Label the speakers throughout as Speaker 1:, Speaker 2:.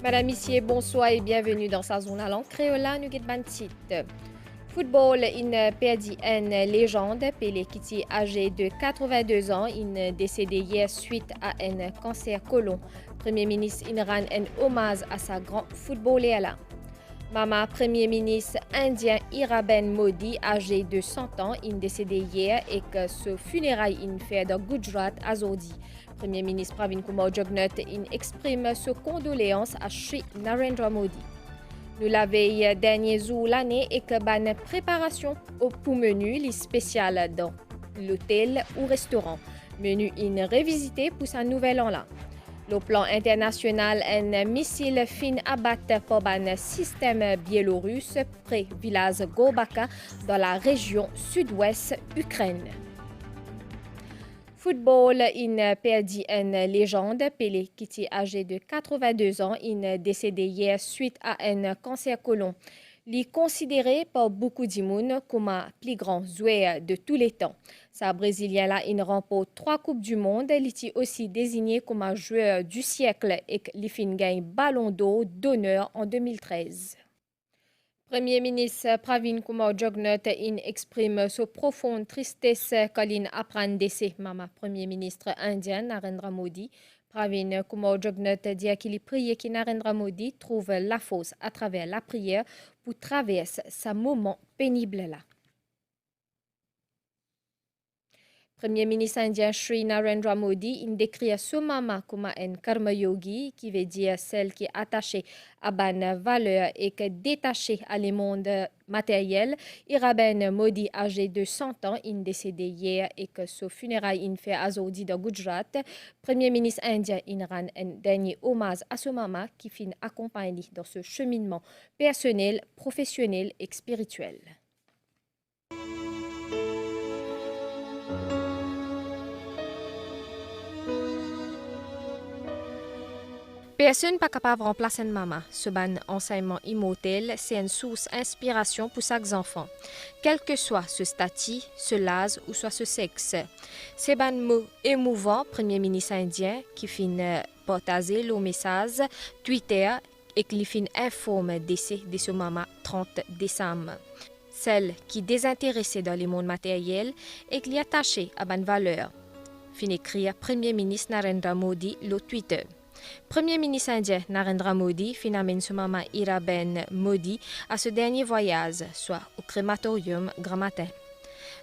Speaker 1: Madame, Messieurs, bonsoir et bienvenue dans sa zone à langue créole. Nous avons football, une perdit une légende, Pelé Kiti, âgé de 82 ans, il décédé hier suite à un cancer côlon. Premier ministre Inran un hommage à sa grande footballeur. Mama, Premier ministre indien Hiraben Modi, âgé de 100 ans, il décédé hier et que ce funérail in fait de Gujarat à Zodi. Premier ministre Pravin Kumar Jugnauth exprime ses condoléances à Shri Narendra Modi. Nous l'avons dernier jour l'année et que ban préparation pour menu les spécial dans l'hôtel ou restaurant. Menu in revisité pour sa nouvelle an là. Le plan international, un missile fin abattu par un système biélorusse près village Gorbaka dans la région sud-ouest Ukraine. Football, il perdit une légende, Pelé Kiti, âgé de 82 ans, il décédé hier suite à un cancer côlon. Il est considéré par beaucoup de monde comme le plus grand joueur de tous les temps. Sa Brésilien-là, il remporte 3 Coupes du Monde. Il est aussi désigné comme un joueur du siècle et il fin gagne Ballon d'Or d'honneur en 2013. Premier ministre Pravin Kumar Jugnauth exprime sa profonde tristesse quand il apprend le décès Mama Premier ministre indien Narendra Modi. Pravin Kumar Jugnauth dit qu'il prie que Narendra Modi trouve la force à travers la prière pour traverser ce moment pénible là. Premier ministre indien Shri Narendra Modi décrit ce mama comme un karma yogi qui veut dire celle qui est attachée à bonne valeur et qui est détachée à le monde matériel. Hiraben Modi, âgé de 100 ans, il décédé hier et que ce funérail il fait à Zodi de Gujarat. Premier ministre indien rend un dernier hommage à ce mama qui fin accompagné dans ce cheminement personnel, professionnel et spirituel. Personne pas capable de remplacer une maman. Ce ban enseignement immortel, c'est une source d'inspiration pour chaque enfant, quel que soit ce statut, ce l'âge ou soit ce sexe. C'est ban mot émouvant, Premier ministre indien, qui fin partager le message Twitter et qui fin informe décès de ce maman 30 décembre. Celle qui est désintéressée dans le monde matériel et qui est attachée à bonne valeur. Fin écrire Premier ministre Narendra Modi le Twitter. Premier ministre indien Narendra Modi fin amène ce maman Hiraben Modi à ce dernier voyage, soit au crématorium grand matin.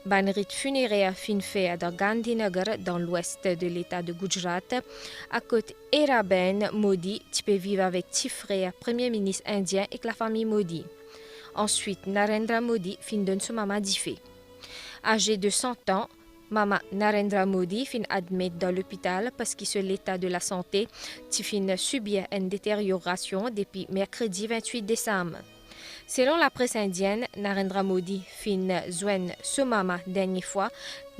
Speaker 1: Ban rite funéraire fin fait dans Gandhinagar dans l'ouest de l'état de Gujarat. À côté Hiraben Modi, tu peux vivre avec tes frères Premier ministre indien et la famille Modi. Ensuite, Narendra Modi fin donne ce maman d'Ifé. Âgé de 100 ans, Mama Narendra Modi fin admise dans l'hôpital parce que sur l'état de la santé, tu fin subir une détérioration depuis mercredi 28 décembre. Selon la presse indienne, Narendra Modi fin joindre ce mama dernière fois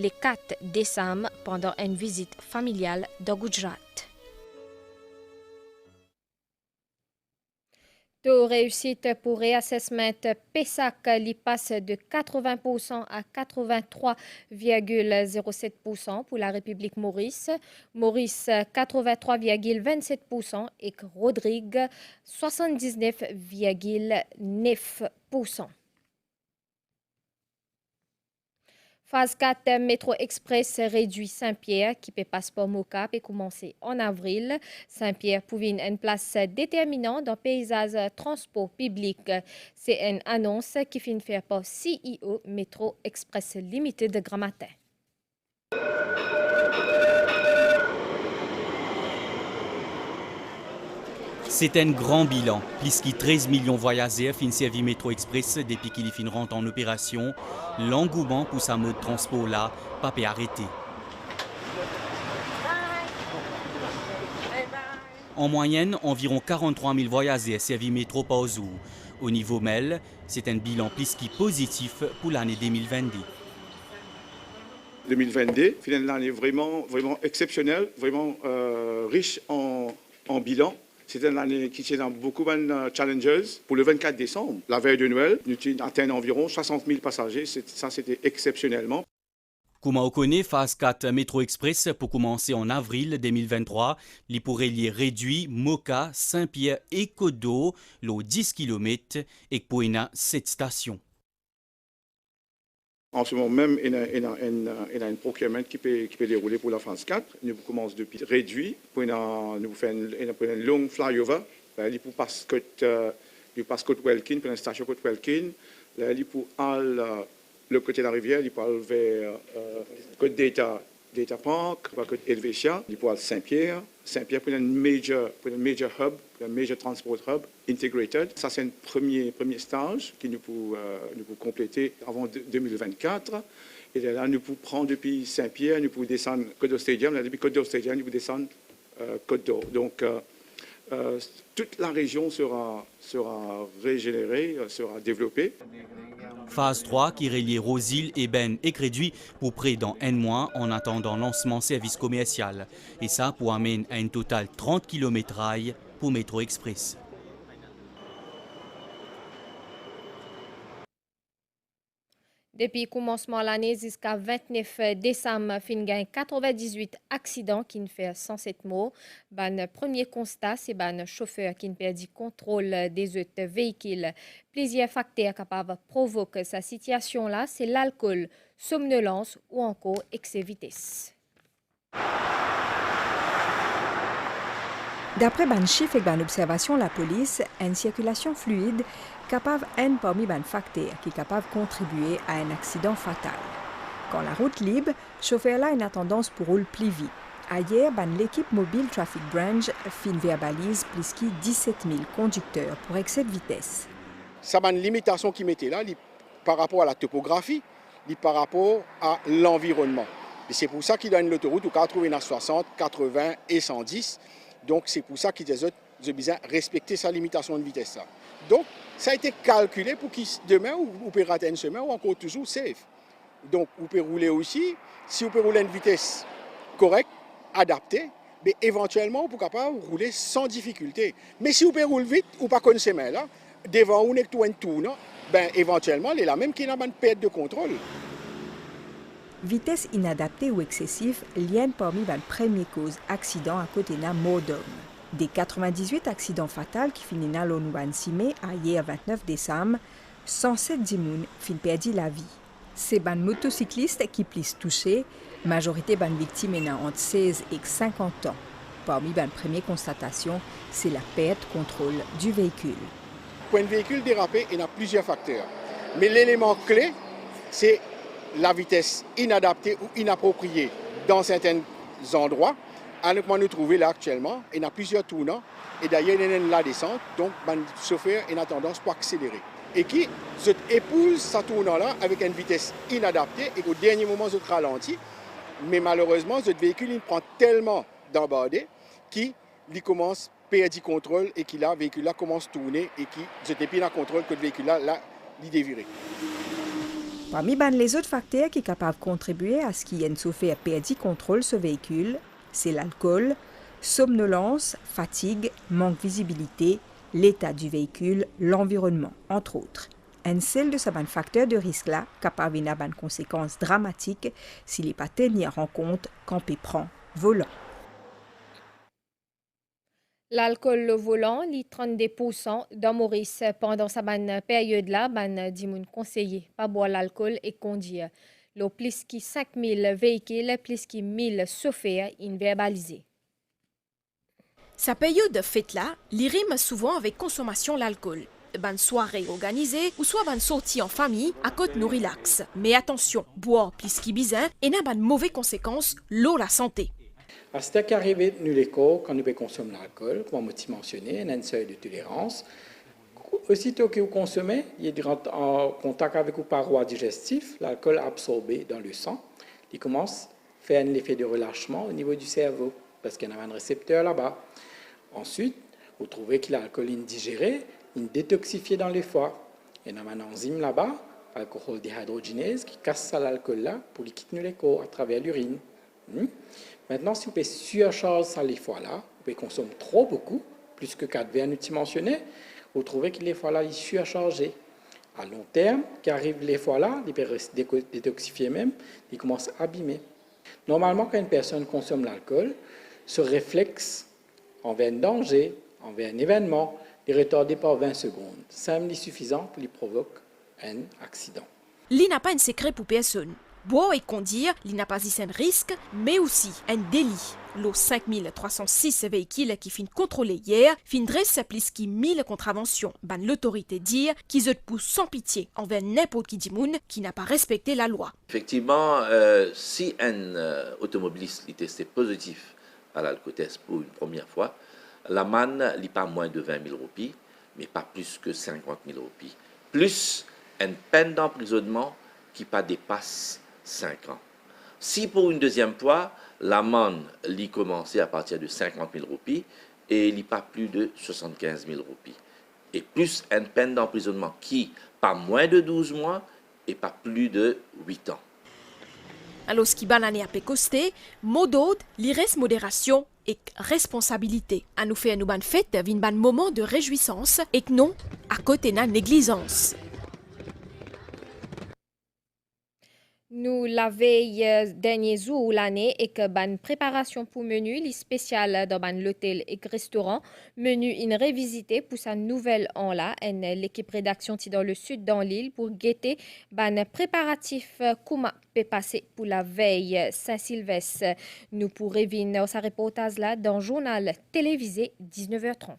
Speaker 1: le 4 décembre pendant une visite familiale dans Gujarat. Taux réussite pour réassessment PESAC li passe de 80% à 83,07% pour la République Maurice. Maurice 83,27% et Rodrigue 79,9%. Phase 4 Métro Express réduit Saint-Pierre qui peut passeport Moka peut commencer en avril. Saint-Pierre pouvait une place déterminante dans le paysage transport public. C'est une annonce qui finit faire par CEO Métro Express Limited de Grand Matin.
Speaker 2: C'est un grand bilan. Plus de 13 millions de voyageurs fin servi Métro Express depuis qu'il fin rentre en opération. L'engouement pour sa mode de transport là, pas peut arrêter. En moyenne, environ 43 000 voyageurs servis métro par jour. Au niveau MEL, c'est un bilan plus que positif pour l'année 2022.
Speaker 3: 2022, finalement, une année vraiment exceptionnelle, vraiment riche en bilan. C'était une année qui tient beaucoup de challenges. Pour le 24 décembre, la veille de Noël, nous avons atteint environ 60 000 passagers. Ça, c'était exceptionnellement.
Speaker 2: Comment on connaît, phase 4 Métro Express pour commencer en avril 2023, les pour relier réduit, Moka, Saint-Pierre et Côte-d'Eau, l'eau 10 km et pour 7 stations.
Speaker 3: En ce moment même, il y a un procurement qui peut dérouler pour la phase 4. Nous commençons depuis réduit, puis nous faisons une longue flyover, pour passer côte Welkin, pour la station côte Welkin, pour le côté de la rivière, il parle vers côte Data Park, côte Helvetia, il parle Saint-Pierre. Saint-Pierre pour un major hub, un major transport hub integrated. Ça, c'est un premier stage que nous pouvons compléter avant 2024. Et là, nous pouvons prendre depuis Saint-Pierre, nous pouvons descendre Côte d'Eau Stadium. Là, depuis Côte d'Eau Stadium, nous pouvons descendre Côte d'Eau. Donc, toute la région sera régénérée, sera développée.
Speaker 2: Phase 3 qui relie Rosil, Eben et Créduit pour près dans un mois en attendant lancement service commercial. Et ça pour amener à un total 30 km rail pour Métro Express.
Speaker 1: Depuis le commencement de l'année jusqu'à 29 décembre, il y a 98 accidents qui ne fait 107 morts. Le premier constat, c'est le chauffeur qui perd le contrôle des autres véhicules. Plusieurs facteurs capables de provoquer cette situation-là, c'est l'alcool, somnolence ou encore excès de vitesse.
Speaker 4: D'après ban chiffre et ban observation la police, une circulation fluide capable un parmi ban facteurs qui est capable de contribuer à un accident fatal. Quand la route libre, chauffeur là a une tendance pour rouler plus vite. Hier, l'équipe mobile Traffic Branch fin verbalise plus que 17 000 conducteurs pour excès de vitesse.
Speaker 5: Ça a une limitation qui mettait là par rapport à la topographie, par rapport à l'environnement. Et c'est pour ça qu'il donne l'autoroute où 80 à 60, 80 et 110. Donc c'est pour ça qu'ils ont besoin de respecter sa limitation de vitesse. Là. Donc ça a été calculé pour que demain, vous pouvez rater une semaine ou encore toujours safe. Donc vous pouvez rouler aussi, si vous pouvez rouler à une vitesse correcte, adaptée, mais éventuellement vous pouvez capable rouler sans difficulté. Mais si vous pouvez rouler vite ou pas comme semaine là, devant ou tout un tour, ben éventuellement il est là même qui n'a pas de perte de contrôle.
Speaker 4: Vitesse inadaptée ou excessive, lienne parmi les premières causes accidents à côté de mort d'homme. Des 98 accidents fatals qui finissent à l'Onouan Simé à hier 29 décembre, 107 dimoun fin perdu la vie. C'est les motocyclistes qui plus touchés, majorité des victimes ayant entre 16 et 50 ans. Parmi les premières constatations, c'est la perte de contrôle du véhicule.
Speaker 5: Pour un véhicule dérapé, il y a plusieurs facteurs. Mais l'élément clé, c'est la vitesse inadaptée ou inappropriée dans certains endroits. À nous trouver là actuellement, il y a plusieurs tournants et d'ailleurs il y a la descente, donc le chauffeur a tendance pour accélérer. Et qui épouse ce tournant-là avec une vitesse inadaptée et qu'au dernier moment il ralentit, mais malheureusement ce véhicule il prend tellement d'embardé qu'il commence à perdre le contrôle et que le véhicule-là commence à tourner et qu'il n'est plus dans le contrôle que le véhicule-là il déviré.
Speaker 4: Parmi les autres facteurs qui sont capables de contribuer à ce qu'il y ait une chauffeur perdu contrôle ce véhicule, c'est l'alcool, somnolence, fatigue, manque de visibilité, l'état du véhicule, l'environnement, entre autres. Un seul de ces facteurs de risque-là capable d'avoir des conséquences dramatiques s'il n'est pas tenu en compte quand on prend volant.
Speaker 1: L'alcool le volant, les 32% dans Maurice pendant cette période-là, dit mon conseiller, pas boire l'alcool et conduire. Le plus que 5000 véhicules, plus que 1000 chauffeurs verbalisés.
Speaker 6: Sa période de fête-là, il rime souvent avec consommation d'alcool. Ban soirée organisée ou soit ban sortie en famille à côté nous relax. Mais attention, boire plus que bizarre et n'a pas de mauvaises conséquences l'eau la santé.
Speaker 7: À ce qui arrive nous l'école quand nous consommons l'alcool, comme on a mentionné, il y a un seuil de tolérance. Aussitôt que vous consommez, il est en contact avec vos parois digestives, l'alcool absorbé dans le sang, il commence à faire un effet de relâchement au niveau du cerveau, parce qu'il y a un récepteur là-bas. Ensuite, vous trouvez que l'alcool est digéré, il est détoxifié dans le foie. Il y a un enzyme là-bas, l'alcool déhydrogénase, qui casse l'alcool-là pour qu'il quitte le corps à travers l'urine. Maintenant, si vous pouvez surcharger ça les fois-là, vous pouvez consommer beaucoup, plus que 4 verres nous mentionné, vous trouvez que les fois-là, il est surchargé. à long terme, qui arrivent les fois là, ils peuvent rester détoxifiés même, ils commencent à abîmer. Normalement, quand une personne consomme l'alcool, ce réflexe envers un danger, envers un événement, est retardé par 20 secondes. C'est suffisant pour lui provoquer un accident.
Speaker 6: Il n'a pas un secret pour personne. Boire et conduire, il n'a pas un risque, mais aussi un délit. Les 5306 véhicules qui finissent contrôlés hier finissent plus que 1000 contraventions. L'autorité dit qu'ils se poussent sans pitié envers n'importe qui qui n'a pas respecté la loi.
Speaker 8: Effectivement, si un automobiliste est testé positif à l'alcotest pour une première fois, l'amende n'est pas moins de 20 000 roupies, mais pas plus que 50 000 roupies. Plus une peine d'emprisonnement qui pas dépasse 5 ans. Si pour une deuxième fois, l'amende l'y commencé à partir de 50 000 roupies et il n'y pas plus de 75 000 roupies. Et plus une peine d'emprisonnement qui pas moins de 12 mois et pas plus de 8 ans.
Speaker 6: Alors, ce qui banane à pécosté, mot d'autre, l'iris modération et responsabilité. À nous faire une fête, un moment de réjouissance et que non, à côté de négligence.
Speaker 1: Nous la veille dernier jour l'année et que ban préparation pour menu li spécial dans ban l'hôtel et restaurant menu une révisité pour sa nouvelle an là l'équipe rédaction ti dans le sud dans l'île pour guetter ban préparatif comment peut passer pour la veille Saint-Sylvestre. Nous pourrons venir sa reportage là dans journal télévisé 19h30.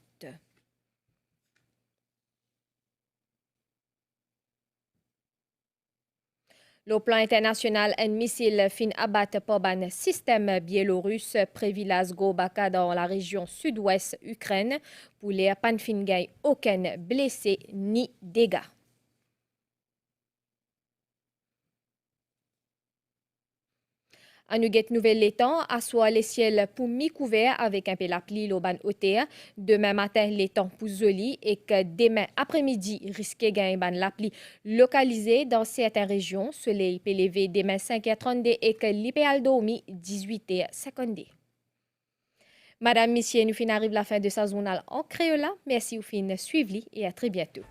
Speaker 1: Le plan international, un missile fin abattu par un système biélorusse prévu Gobaka dans la région sud-ouest Ukraine pour les pas fin gain aucun blessé ni dégâts. À nous get nouvelle l'étang, assoit les ciels pour mi-couvert avec un peu la pluie l'auban hauteur. Demain matin, l'étang pour joli et que demain après-midi, risqué gain ban la pluie localisée dans certaines régions. Soleil peut lever demain 5h30 et que l'idéal dormi 18h50. Madame, Monsieur, nous fin arrive la fin de sa journal en créole. Merci au fin suivi et à très bientôt.